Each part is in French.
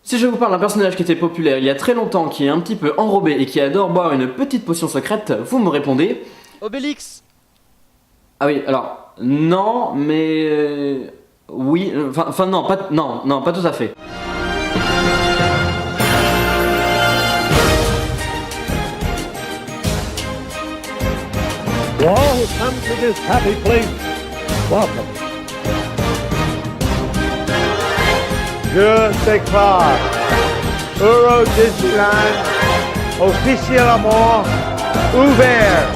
Si je vous parle d'un personnage qui était populaire il y a très longtemps, qui est un petit peu enrobé et qui adore boire une petite potion secrète, vous me répondez... Obélix. Ah oui, alors... Non, mais... oui, enfin non, pas tout à fait. To all who come to this happy place, welcome. Je déclare Euro Disneyland officiellement ouvert.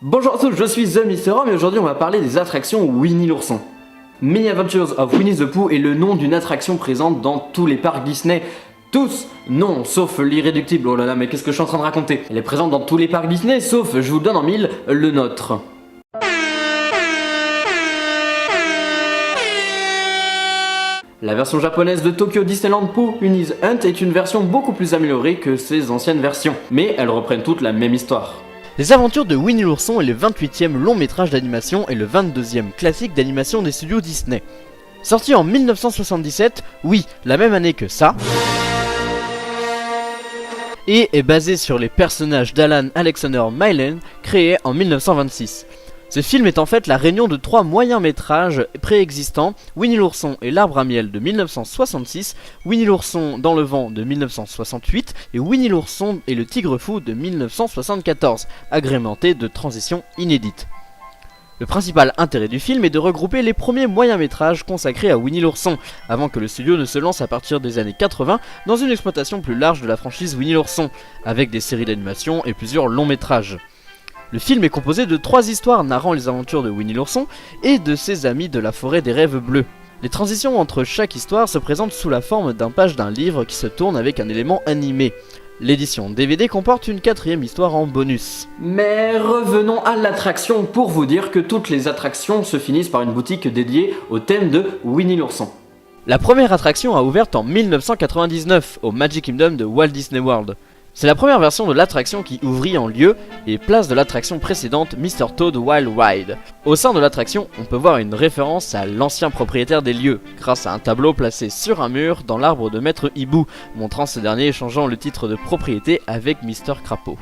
Bonjour à tous, je suis The Mr. Rome et aujourd'hui on va parler des attractions Winnie l'ourson. Many Adventures of Winnie the Pooh est le nom d'une attraction présente dans tous les parcs Disney. Tous? Non, sauf l'irréductible. Oh là là, mais qu'est-ce que je suis en train de raconter? Elle est présente dans tous les parcs Disney, sauf, je vous le donne en mille, le nôtre. La version japonaise de Tokyo Disneyland Pooh Winnie's Hunt est une version beaucoup plus améliorée que ses anciennes versions, mais elles reprennent toutes la même histoire. Les aventures de Winnie l'ourson est le 28e long métrage d'animation et le 22e classique d'animation des studios Disney. Sorti en 1977, oui, la même année que ça, et est basé sur les personnages d'Alan Alexander Milne créés en 1926. Ce film est en fait la réunion de trois moyens métrages préexistants, Winnie l'ourson et l'arbre à miel de 1966, Winnie l'ourson dans le vent de 1968 et Winnie l'ourson et le tigre fou de 1974, agrémentés de transitions inédites. Le principal intérêt du film est de regrouper les premiers moyens métrages consacrés à Winnie l'ourson, avant que le studio ne se lance à partir des années 80 dans une exploitation plus large de la franchise Winnie l'ourson, avec des séries d'animation et plusieurs longs métrages. Le film est composé de 3 histoires narrant les aventures de Winnie l'ourson et de ses amis de la forêt des rêves bleus. Les transitions entre chaque histoire se présentent sous la forme d'un page d'un livre qui se tourne avec un élément animé. L'édition DVD comporte une 4e histoire en bonus. Mais revenons à l'attraction pour vous dire que toutes les attractions se finissent par une boutique dédiée au thème de Winnie l'ourson. La première attraction a ouvert en 1999 au Magic Kingdom de Walt Disney World. C'est la première version de l'attraction qui ouvrit en lieu et place de l'attraction précédente Mr. Toad Wild Ride. Au sein de l'attraction, on peut voir une référence à l'ancien propriétaire des lieux, grâce à un tableau placé sur un mur dans l'arbre de Maître Hibou, montrant ce dernier échangeant le titre de propriété avec Mr. Crapaud.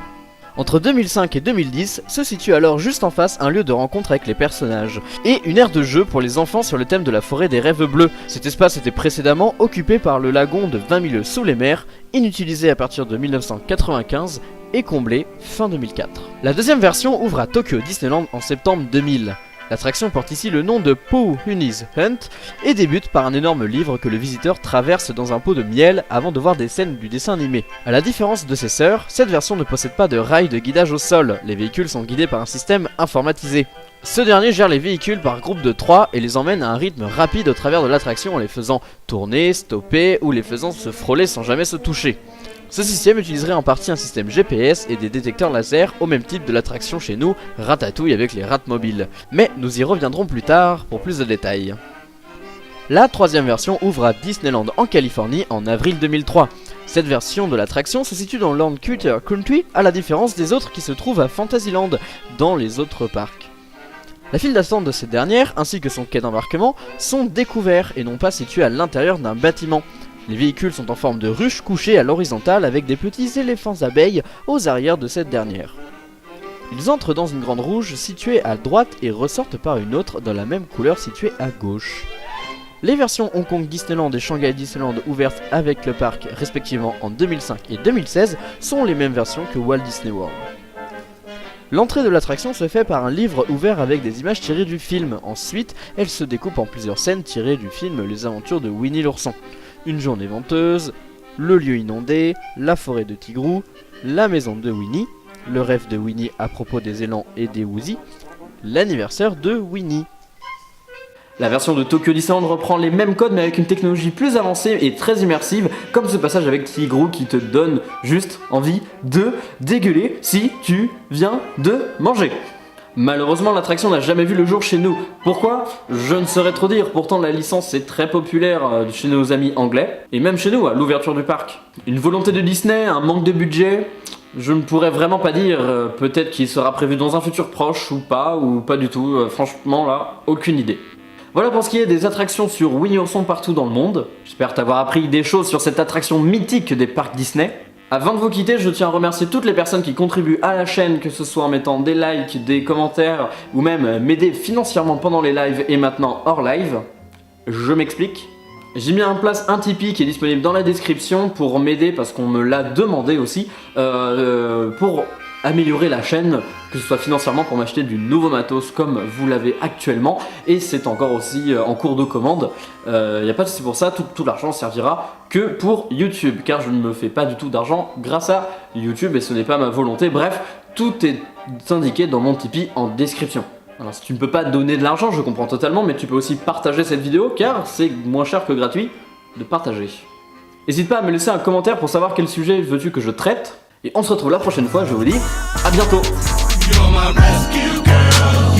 Entre 2005 et 2010, se situe alors juste en face un lieu de rencontre avec les personnages, et une aire de jeu pour les enfants sur le thème de la forêt des rêves bleus. Cet espace était précédemment occupé par le lagon de 20 milieux sous les mers, inutilisé à partir de 1995 et comblé fin 2004. La deuxième version ouvre à Tokyo Disneyland en septembre 2000. L'attraction porte ici le nom de Pooh Winnie's Hunt et débute par un énorme livre que le visiteur traverse dans un pot de miel avant de voir des scènes du dessin animé. A la différence de ses sœurs, cette version ne possède pas de rails de guidage au sol, les véhicules sont guidés par un système informatisé. Ce dernier gère les véhicules par groupe de 3 et les emmène à un rythme rapide au travers de l'attraction en les faisant tourner, stopper ou les faisant se frôler sans jamais se toucher. Ce système utiliserait en partie un système GPS et des détecteurs laser au même type de l'attraction chez nous, Ratatouille avec les Ratmobiles. Mais nous y reviendrons plus tard pour plus de détails. La troisième version ouvre à Disneyland en Californie en avril 2003. Cette version de l'attraction se situe dans Land Critter Country à la différence des autres qui se trouvent à Fantasyland dans les autres parcs. La file d'attente de cette dernière ainsi que son quai d'embarquement sont découverts et non pas situés à l'intérieur d'un bâtiment. Les véhicules sont en forme de ruche couchée à l'horizontale avec des petits éléphants abeilles aux arrières de cette dernière. Ils entrent dans une grande rouge située à droite et ressortent par une autre dans la même couleur située à gauche. Les versions Hong Kong Disneyland et Shanghai Disneyland ouvertes avec le parc respectivement en 2005 et 2016 sont les mêmes versions que Walt Disney World. L'entrée de l'attraction se fait par un livre ouvert avec des images tirées du film. Ensuite, elle se découpe en plusieurs scènes tirées du film Les Aventures de Winnie l'ourson. Une journée venteuse, le lieu inondé, la forêt de Tigrou, la maison de Winnie, le rêve de Winnie à propos des élans et des Woozy, l'anniversaire de Winnie. La version de Tokyo Disneyland reprend les mêmes codes mais avec une technologie plus avancée et très immersive, comme ce passage avec Tigrou qui te donne juste envie de dégueuler si tu viens de manger. Malheureusement, l'attraction n'a jamais vu le jour chez nous. Pourquoi? Je ne saurais trop dire, pourtant la licence est très populaire chez nos amis anglais, et même chez nous, à l'ouverture du parc. Une volonté de Disney, un manque de budget, je ne pourrais vraiment pas dire, peut-être qu'il sera prévu dans un futur proche ou pas du tout, franchement là, aucune idée. Voilà pour ce qui est des attractions sur Winnie Ourson partout dans le monde. J'espère t'avoir appris des choses sur cette attraction mythique des parcs Disney. Avant de vous quitter, je tiens à remercier toutes les personnes qui contribuent à la chaîne, que ce soit en mettant des likes, des commentaires, ou même m'aider financièrement pendant les lives et maintenant hors live. Je m'explique. J'ai mis en place un Tipeee qui est disponible dans la description pour m'aider, parce qu'on me l'a demandé aussi, pour améliorer la chaîne, que ce soit financièrement pour m'acheter du nouveau matos comme vous l'avez actuellement, et c'est encore aussi en cours de commande. Y a pas de souci pour ça, tout l'argent servira que pour YouTube, car je ne me fais pas du tout d'argent grâce à YouTube et ce n'est pas ma volonté. Bref, tout est indiqué dans mon Tipeee en description. Alors si tu ne peux pas donner de l'argent, je comprends totalement, mais tu peux aussi partager cette vidéo, car c'est moins cher que gratuit de partager. N'hésite pas à me laisser un commentaire pour savoir quel sujet veux-tu que je traite. Et on se retrouve la prochaine fois, je vous dis à bientôt. You're my rescue girl.